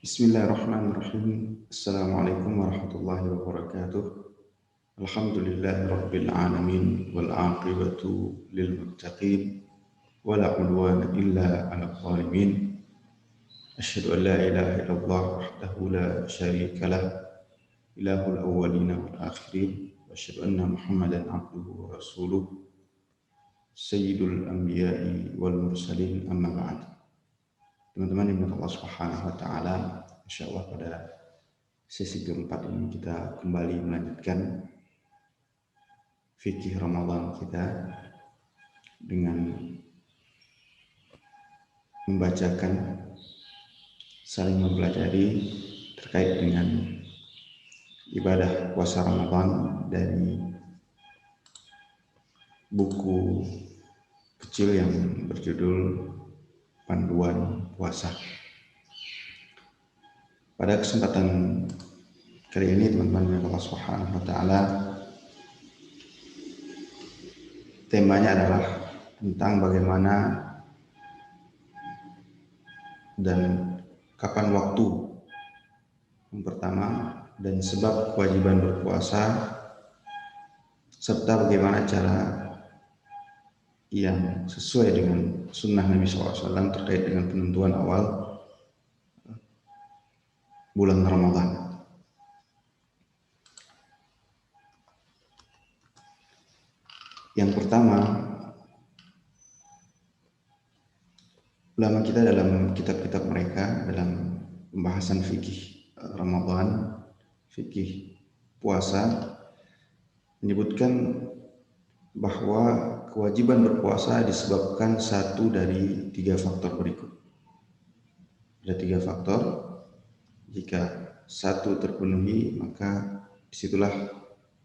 Bismillahirrahmanirrahim. Assalamualaikum warahmatullahi wabarakatuh. Alhamdulillahi rabbil alamin wal aqibatu lil muttaqin wala udwana illa 'alal zalimin. Asyhadu an la ilaha illallah wahdahu la syarika lah, ilahul awwalin wal akhirin. Wa asyhadu anna Muhammadan 'abduhu wa rasuluh, sayyidul anbiya'i wal mursalin, amma ba'd. Teman-teman yang Allah Subhanahu wa taala, insyaallah pada sesi keempat ini kita kembali melanjutkan fikih Ramadan kita dengan membacakan, saling mempelajari terkait dengan ibadah puasa Ramadan dari buku kecil yang berjudul Panduan Puasa. Pada kesempatan kali ini teman-teman yang Allah Subhanahu wa taala, temanya adalah tentang bagaimana dan kapan waktu yang pertama dan sebab kewajiban berpuasa, serta bagaimana cara yang sesuai dengan sunnah Nabi SAW terkait dengan penentuan awal bulan Ramadan. Yang pertama, ulama kita dalam kitab-kitab mereka dalam pembahasan fikih Ramadan, fikih puasa, menyebutkan bahwa kewajiban berpuasa disebabkan satu dari tiga faktor berikut. Ada tiga faktor. Jika satu terpenuhi, maka disitulah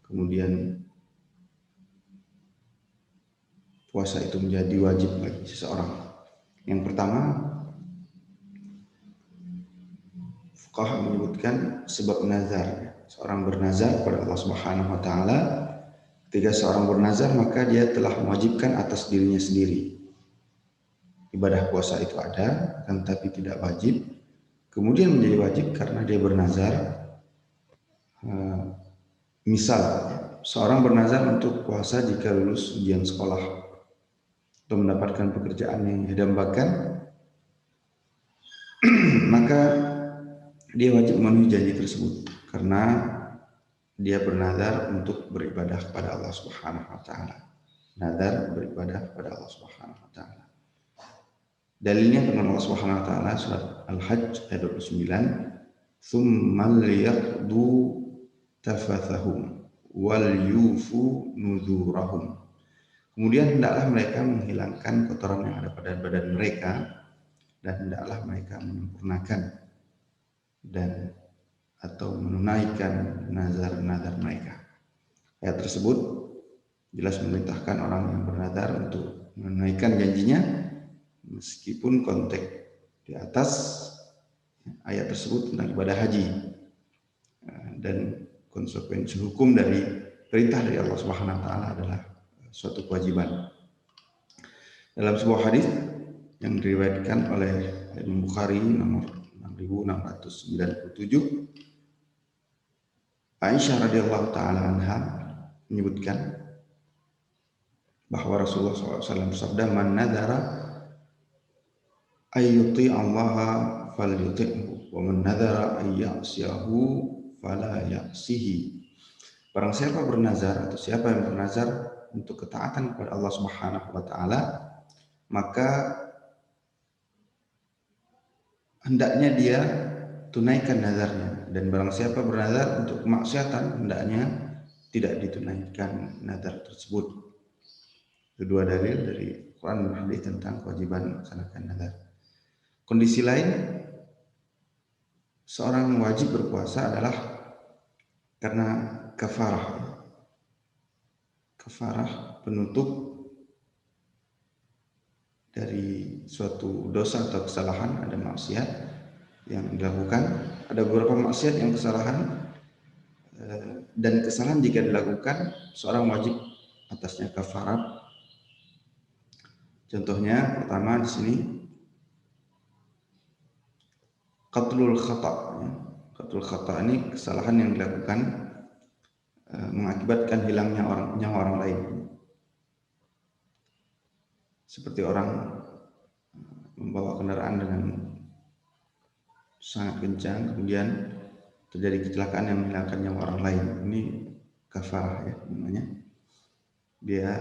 kemudian puasa itu menjadi wajib bagi seseorang. Yang pertama, fuqaha menyebutkan sebab nazar. Seorang bernazar kepada Allah Subhanahu wa taala. Ketika seorang bernazar, maka dia telah mewajibkan atas dirinya sendiri. Ibadah puasa itu ada, kan, tapi tidak wajib. Kemudian menjadi wajib karena dia bernazar. Misal, seorang bernazar untuk puasa jika lulus ujian sekolah atau mendapatkan pekerjaan yang didambakan, maka dia wajib memenuhi janji tersebut karena dia bernazar untuk beribadah kepada Allah Subhanahu wa taala. Nazar beribadah kepada Allah Subhanahu wa taala. Dalilnya firman Allah Subhanahu wa taala surat Al-Hajj ayat 29, "Tsummal yaqdu tafathahum wal yufu nuzurahum." Kemudian hendaklah mereka menghilangkan kotoran yang ada pada badan mereka dan hendaklah mereka menyempurnakan dan atau menunaikan nazar-nazar mereka. Ayat tersebut jelas memerintahkan orang yang bernazar untuk menunaikan janjinya, meskipun konteks di atas ayat tersebut tentang ibadah haji dan konsekuensi hukum dari perintah dari Allah Subhanahu wa taala adalah suatu kewajiban. Dalam sebuah hadis yang diriwayatkan oleh Imam Bukhari nomor 6697, Aisyah radhiyallahu taala anha menyebutkan bahwa Rasulullah SAW bersabda, "Man nadhara ayyuti Allah falyuti'hu wa man nadhara ayyasiyahu fala ya'sihi." Barang siapa bernazar atau siapa yang bernazar untuk ketaatan kepada Allah Subhanahu wa taala, maka hendaknya dia tunaikan nazarnya, dan barang siapa bernazar untuk kemaksiatan, hendaknya tidak ditunaikan nazar tersebut. Kedua dalil dari Quran dan hadis tentang kewajiban melaksanakan nazar. Kondisi lain seorang wajib berpuasa adalah karena kafarah. Kafarah penutup dari suatu dosa atau kesalahan, ada maksiat yang dilakukan, ada beberapa maksiat yang kesalahan, dan kesalahan jika dilakukan seorang wajib atasnya kafarat. Contohnya pertama di sini qatlul khata. Qatlul khata ini kesalahan yang dilakukan mengakibatkan hilangnya nyawa orang lain. Seperti orang membawa kendaraan dengan sangat kencang, kemudian terjadi kecelakaan yang menghilangkan nyawa orang lain. Ini kafarah ya namanya. Dia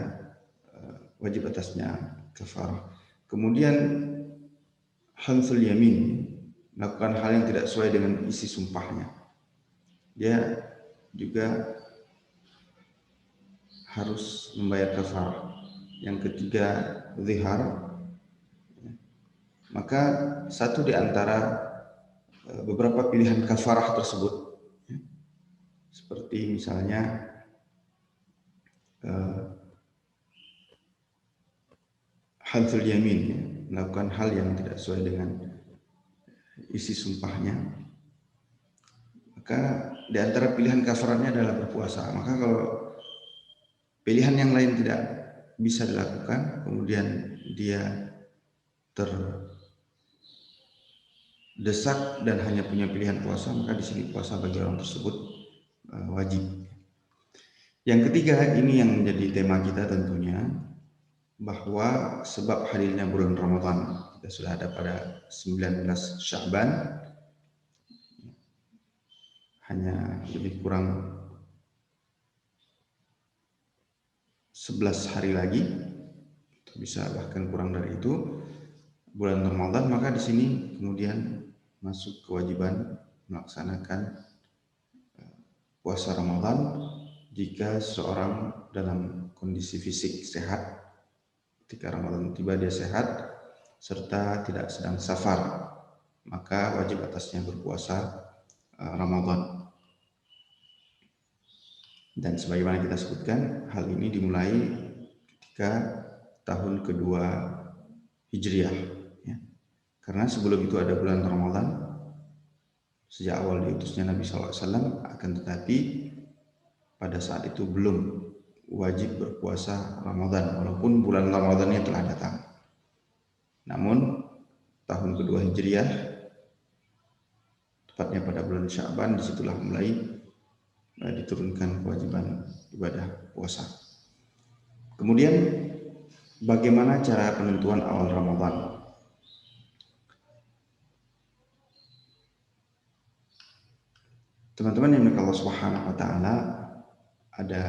wajib atasnya kafarah. Kemudian hansul yamin, melakukan hal yang tidak sesuai dengan isi sumpahnya. Dia juga harus membayar kafarah. Yang ketiga zihar. Maka satu di antara beberapa pilihan kafarah tersebut, seperti misalnya hansul yamin, melakukan hal yang tidak sesuai dengan isi sumpahnya, maka di antara pilihan kafarahnya adalah berpuasa. Maka kalau pilihan yang lain tidak bisa dilakukan, kemudian dia terdesak dan hanya punya pilihan puasa, maka di sini puasa bagi orang tersebut wajib. Yang ketiga, ini yang menjadi tema kita tentunya, bahwa sebab hadirnya bulan Ramadan, kita sudah ada pada 19 Sya'ban, hanya lebih kurang 11 hari lagi, bisa bahkan kurang dari itu, bulan Ramadan. Maka di sini kemudian masuk kewajiban melaksanakan puasa Ramadan jika seorang dalam kondisi fisik sehat, ketika Ramadan tiba dia sehat serta tidak sedang safar, maka wajib atasnya berpuasa Ramadan. Dan sebagaimana kita sebutkan, hal ini dimulai ketika tahun kedua Hijriah, ya. Karena sebelum itu ada bulan Ramadan, sejak awal diutusnya Nabi SAW, akan tetapi pada saat itu belum wajib berpuasa Ramadan, walaupun bulan Ramadannya telah datang. Namun tahun kedua Hijriah, tepatnya pada bulan Sya'ban, disitulah mulai diturunkan kewajiban ibadah puasa. Kemudian bagaimana cara penentuan awal Ramadan? Teman-teman yang dimuliakan Allah Subhanahu wa taala, ada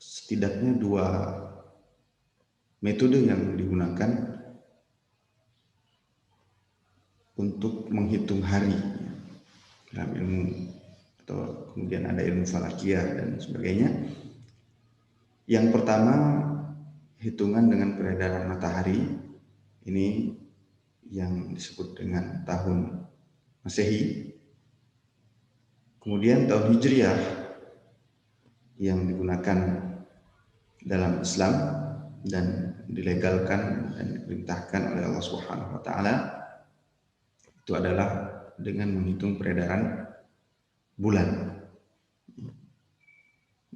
setidaknya dua metode yang digunakan untuk menghitung hari dalam ilmu, atau kemudian ada ilmu falakiyah dan sebagainya. Yang pertama, hitungan dengan peredaran matahari, ini yang disebut dengan tahun Masehi. Kemudian tahun Hijriah yang digunakan dalam Islam dan dilegalkan dan diperintahkan oleh Allah Subhanahu wa taala, itu adalah dengan menghitung peredaran bulan.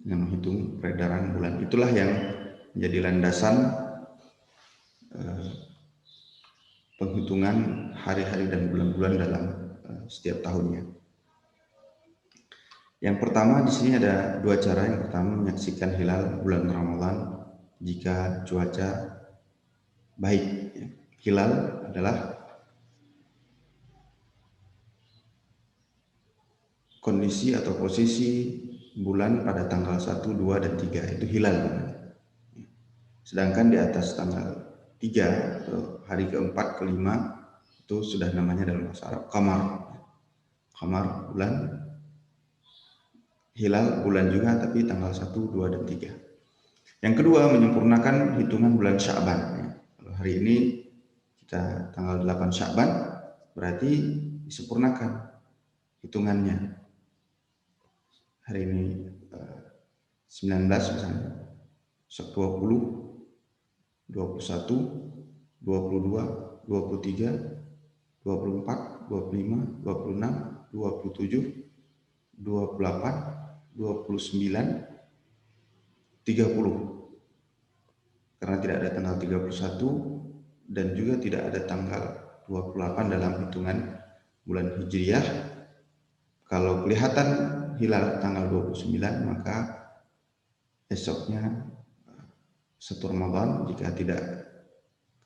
Dengan menghitung peredaran bulan, itulah yang menjadi landasan penghitungan hari-hari dan bulan-bulan dalam setiap tahunnya. Yang pertama, di sini ada dua cara. Yang pertama, menyaksikan hilal bulan Ramadan jika cuaca baik. Hilal adalah kondisi atau posisi bulan pada tanggal 1, 2, dan 3, itu hilal. Sedangkan di atas tanggal 3 atau hari keempat, kelima, itu sudah namanya dalam bahasa Arab qamar. Qamar bulan, hilal bulan juga, tapi tanggal 1, 2, dan 3. Yang kedua, menyempurnakan hitungan bulan Sya'ban. Kalau hari ini kita tanggal 8 Sya'ban, berarti disempurnakan hitungannya. Hari ini 19 misalnya, 20, 21, 22, 23, 24, 25, 26, 27, 28, 29, 30. Karena tidak ada tanggal 31 dan juga tidak ada tanggal 28 dalam hitungan bulan Hijriah. Kalau kelihatan hilal tanggal 29 maka esoknya 1 Ramadan. Jika tidak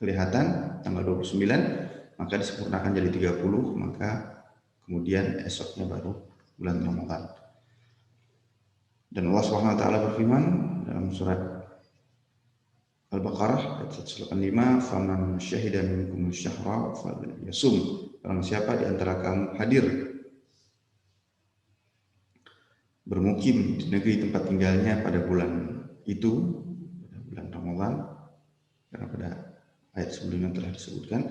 kelihatan tanggal 29 maka disempurnakan jadi 30, maka kemudian esoknya baru bulan Ramadan. Dan Allah Subhanahu wa taala berfirman dalam surat Al-Baqarah ayat 185, "Faman syahida minkum syahra falyasum." Barang siapa di antara kamu hadir bermukim di negeri tempat tinggalnya pada bulan itu, pada bulan Ramadan, karena pada ayat sebelumnya telah disebutkan,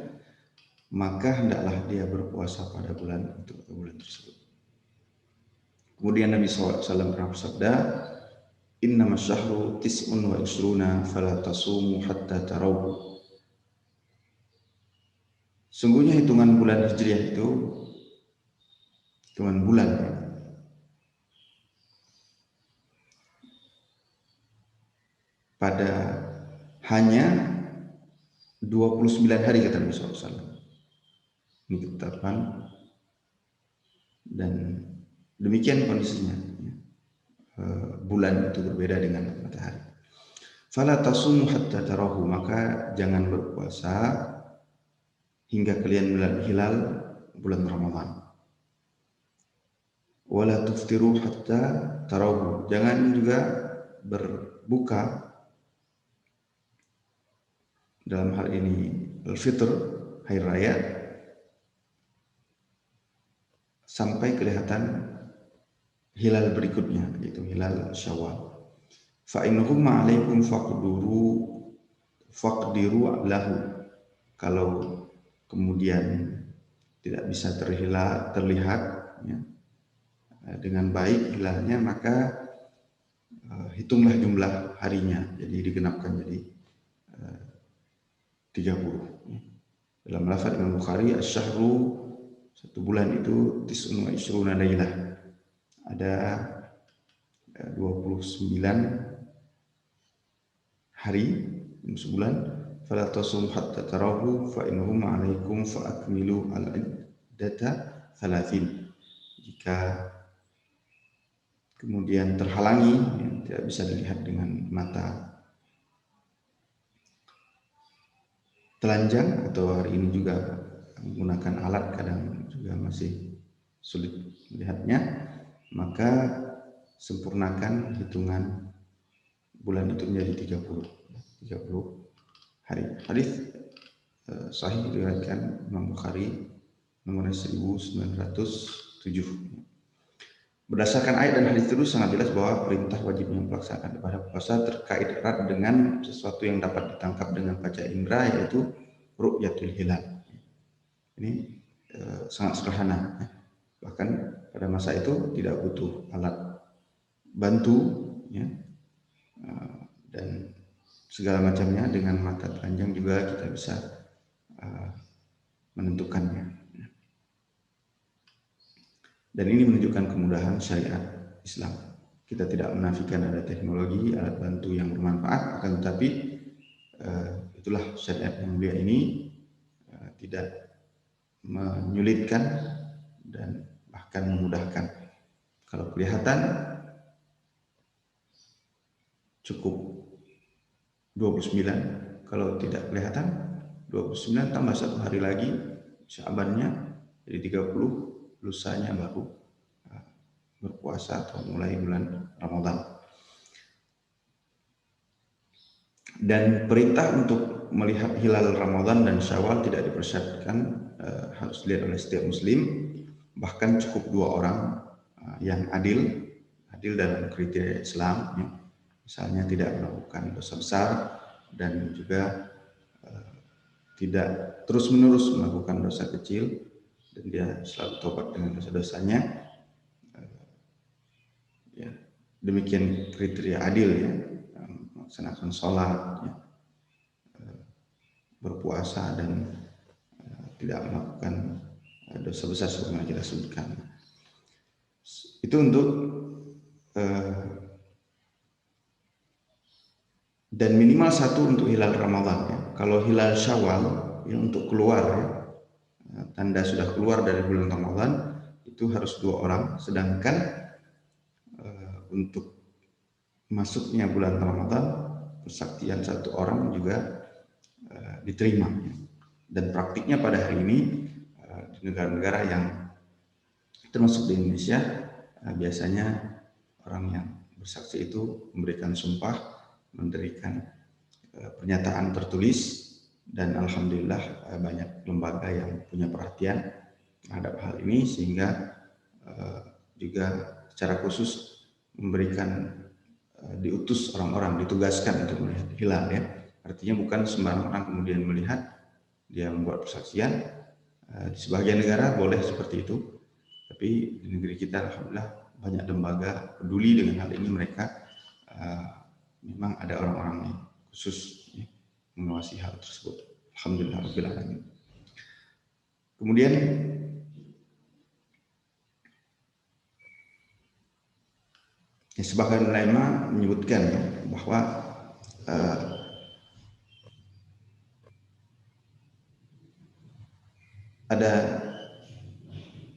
maka hendaklah dia berpuasa pada bulan itu, pada bulan tersebut. Kemudian Nabi SAW pernah bersabda, "Innama syahru tis'un wa isruna fala tasumu hatta tarawhu." Sungguhnya hitungan bulan Hijriah itu hitungan bulan pada hanya 29 hari kata Nabi SAW. Ini ketetapan dan demikian kondisinya. Bulan itu berbeda dengan matahari. Fala tasumu hatta tarahu, maka jangan berpuasa hingga kalian melihat hilal bulan Ramadan. Wala tuftiru hatta tarahu, jangan juga berbuka, dalam hal ini al-fitr, hari raya, sampai kelihatan hilal berikutnya, yaitu hilal Syawal. Fa in humma 'alaikum faqdiru lahu. Kalau kemudian tidak bisa terlihat ya, dengan baik hilalnya, maka hitunglah jumlah harinya, jadi digenapkan jadi 30. Dalam lafaz Imam Bukhari, asy-syahru, satu bulan itu tis'un wa ishruna lailah, ada 29 hari sebulan. Fala tasum hatta tarahu fa innahum 'alaikum fa akmilu al-iddata 30. Jika kemudian terhalangi, ya, tidak bisa dilihat dengan mata telanjang, atau hari ini juga menggunakan alat kadang juga masih sulit melihatnya, maka sempurnakan hitungan bulan itu menjadi 30 hari. Hadis sahih diriwayatkan Imam Bukhari nomor 1907. Berdasarkan ayat dan hadis itu sangat jelas bahwa perintah wajibnya pelaksanaan ibadah puasa terkait erat dengan sesuatu yang dapat ditangkap dengan panca indera, yaitu ru'yatul hilal. Ini sangat sederhana. Bahkan pada masa itu tidak butuh alat bantu, ya, dan segala macamnya, dengan mata telanjang juga kita bisa menentukannya. Dan ini menunjukkan kemudahan syariat Islam. Kita tidak menafikan ada teknologi, alat bantu yang bermanfaat, akan tetapi itulah syariat yang mulia ini, tidak menyulitkan dan bahkan memudahkan. Kalau kelihatan cukup 29, kalau tidak kelihatan 29 tambah 1 hari lagi Syabannya jadi 30, lusanya baru berpuasa atau mulai bulan Ramadan. Dan perintah untuk melihat hilal Ramadan dan Syawal tidak dipersyaratkan harus dilihat oleh setiap muslim, bahkan cukup 2 orang yang adil dalam kriteria Islam, ya. Misalnya tidak melakukan dosa besar dan juga tidak terus-menerus melakukan dosa kecil, dan dia selalu tobat dengan dosa-dosanya, ya, demikian kriteria adil, ya, melaksanakan sholat, ya, berpuasa dan tidak melakukan dosa besar sebagaimana kita sebutkan. Itu untuk dan minimal 1 untuk hilal Ramadan, ya. Kalau hilal Syawal, ya, untuk keluar, ya, tanda sudah keluar dari bulan Ramadan itu harus 2 orang, sedangkan untuk masuknya bulan Ramadan persaktian 1 orang juga diterima. Dan praktiknya pada hari ini di negara-negara yang termasuk di Indonesia biasanya orang yang bersaksi itu memberikan sumpah, memberikan pernyataan tertulis, dan alhamdulillah banyak lembaga yang punya perhatian terhadap hal ini sehingga juga secara khusus memberikan diutus orang-orang, ditugaskan untuk melihat hilal ya. Artinya bukan sembarang orang kemudian melihat dia membuat persaksian. Di sebagian negara boleh seperti itu, tapi di negeri kita alhamdulillah banyak lembaga peduli dengan hal ini. Mereka memang ada orang-orang yang khusus ya, mengawasi hal tersebut. Alhamdulillah rabbil alamin. Kemudian ya, sebagian ulama menyebutkan ya, bahwa ada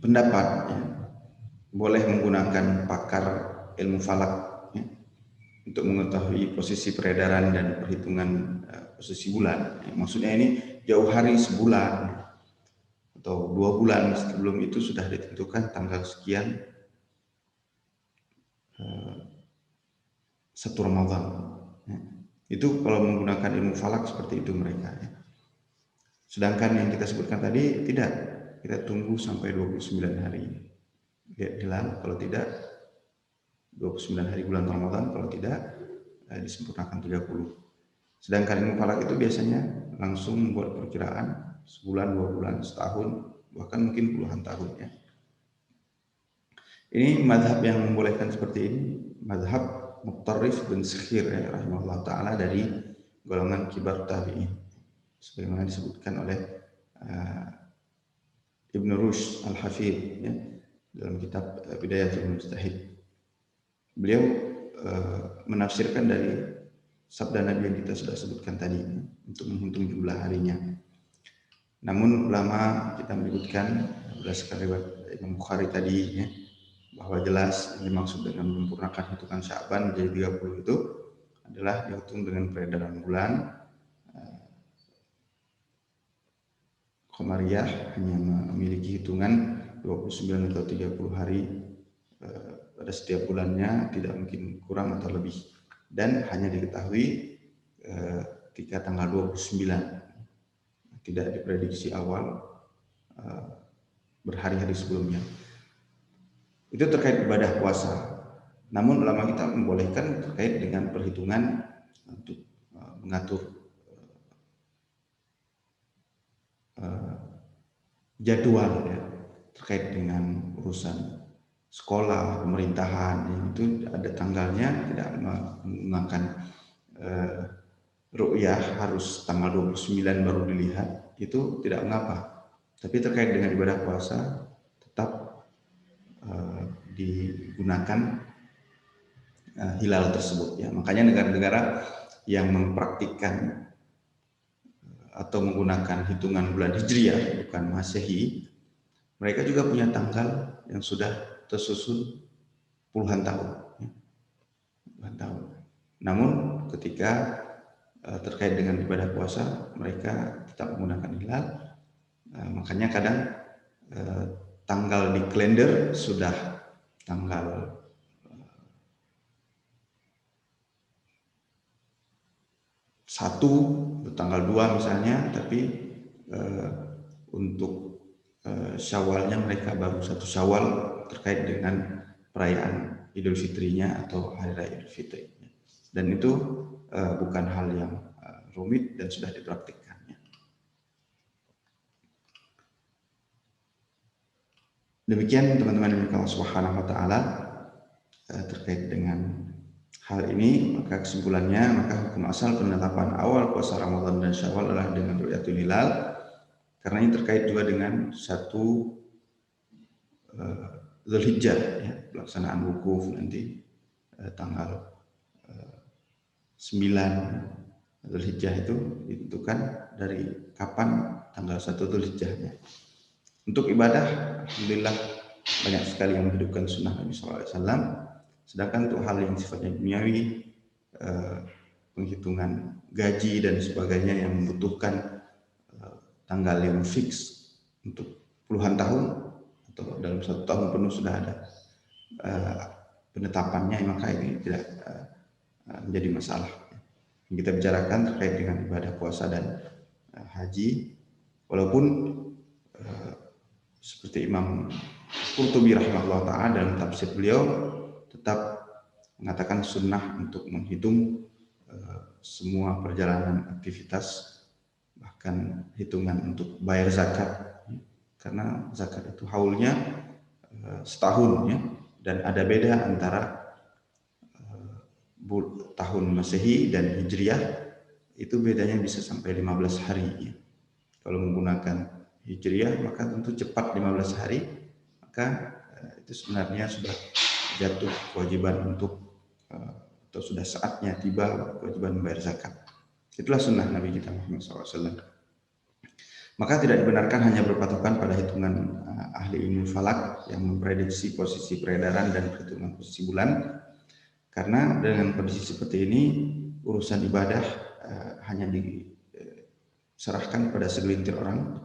pendapat ya, boleh menggunakan pakar ilmu falak ya, untuk mengetahui posisi peredaran dan perhitungan posisi bulan. Ya, maksudnya ini jauh hari sebulan atau 2 bulan sebelum itu sudah ditentukan tanggal sekian 1 Ramadan. Ya. Itu kalau menggunakan ilmu falak seperti itu mereka. Ya. Sedangkan yang kita sebutkan tadi tidak, kita tunggu sampai 29 hari lihat hilal, kalau tidak 29 hari bulan Ramadan, kalau tidak disempurnakan 30. Sedangkan ilmu falak itu biasanya langsung membuat perkiraan sebulan, 2 bulan, setahun, bahkan mungkin puluhan tahun ya. Ini mazhab yang membolehkan seperti ini, mazhab Muqtarrif bin Sakhir ya, rahimahullah ta'ala, dari golongan kibar tabi'in, sebagaimana disebutkan oleh Ibn Rushd Al-Hafidh ya, dalam kitab Bidayatul Mujtahid. Beliau menafsirkan dari sabda Nabi yang kita sudah sebutkan tadi untuk menghitung jumlah harinya. Namun ulama kita menyebutkan berdasarkan riwayat Imam Bukhari tadi ya, bahwa jelas yang dimaksud dengan menyempurnakan hitungan Sya'ban menjadi 30 itu adalah dihitung dengan peredaran bulan. Qamariyah hanya memiliki hitungan 29 atau 30 hari pada setiap bulannya, tidak mungkin kurang atau lebih, dan hanya diketahui ketika tanggal 29, tidak diprediksi awal berhari-hari sebelumnya. Itu terkait ibadah puasa. Namun ulama kita membolehkan terkait dengan perhitungan untuk mengatur jadwal ya, terkait dengan urusan sekolah, pemerintahan, itu ada tanggalnya, tidak menggunakan ru'yah harus tanggal 29 baru dilihat, itu tidak mengapa. Tapi terkait dengan ibadah puasa tetap digunakan hilal tersebut ya. Makanya negara-negara yang mempraktikkan atau menggunakan hitungan bulan Hijriah bukan Masehi, mereka juga punya tanggal yang sudah tersusun puluhan tahun ya. Puluhan tahun. Namun ketika terkait dengan ibadah puasa mereka tetap menggunakan hilal. Makanya kadang tanggal di kalender sudah tanggal 1, tanggal 2 misalnya, tapi untuk Syawalnya mereka baru 1 Syawal terkait dengan perayaan Idul Fitrinya atau Hari Raya Idul Fitri. Dan itu bukan hal yang rumit dan sudah dipraktikkannya. Demikian teman-teman yang Allah Subhanahu wa taala terkait dengan hal ini. Maka kesimpulannya, maka hukum asal penetapan awal puasa Ramadan dan Syawal adalah dengan ru'yatul hilal, karena ini terkait juga dengan 1 Dzulhijjah ya, pelaksanaan wukuf nanti tanggal 9 Dzulhijjah itu ditentukan dari kapan tanggal 1 Dzulhijjahnya. Untuk ibadah, alhamdulillah banyak sekali yang menghidupkan sunnah Nabi SAW. Sedangkan untuk hal yang sifatnya duniawi, penghitungan gaji dan sebagainya yang membutuhkan tanggal yang fix untuk puluhan tahun atau dalam 1 tahun penuh sudah ada penetapannya, maka ini tidak menjadi masalah. Yang kita bicarakan terkait dengan ibadah puasa dan haji, walaupun seperti Imam Qurtubi rahimahullah ta'ala dalam tafsir beliau tetap mengatakan sunnah untuk menghitung semua perjalanan aktivitas, bahkan hitungan untuk bayar zakat, karena zakat itu haulnya setahun ya, dan ada beda antara tahun Masehi dan Hijriah, itu bedanya bisa sampai 15 hari ya. Kalau menggunakan Hijriah maka tentu cepat 15 hari, maka itu sebenarnya sudah jatuh kewajiban untuk atau sudah saatnya tiba kewajiban membayar zakat. Itulah sunnah Nabi kita Muhammad SAW. Maka tidak dibenarkan hanya berpatokan pada hitungan ahli ilmu falak yang memprediksi posisi peredaran dan perhitungan posisi bulan, karena dengan kondisi seperti ini urusan ibadah hanya diserahkan pada segelintir orang,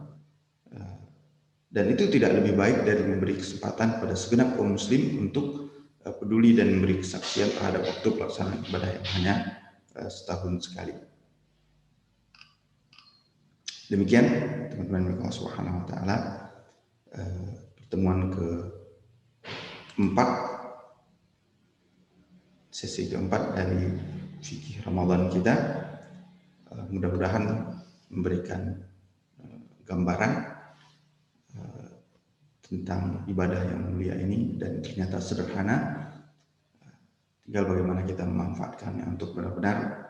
dan itu tidak lebih baik dari memberi kesempatan pada segenap kaum muslim untuk peduli dan memberi kesaksian terhadap waktu pelaksanaan ibadah yang hanya setahun sekali. Demikian teman-teman Allah Subhanahu wa taala, pertemuan keempat, sesi keempat dari fikih Ramadan kita, mudah-mudahan memberikan gambaran tentang ibadah yang mulia ini, dan ternyata sederhana, tinggal bagaimana kita memanfaatkannya untuk benar-benar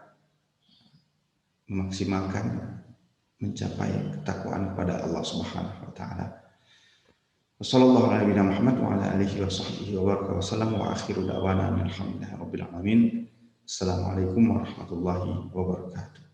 memaksimalkan mencapai ketakwaan kepada Allah Subhanahu wa taala. Wassallallahu ala nabiyina Muhammad wa ala alihi wa sahbihi wa baraka wa sallam, wa akhiru da'wana alhamdulillahi rabbil alamin. Assalamualaikum warahmatullahi wabarakatuh.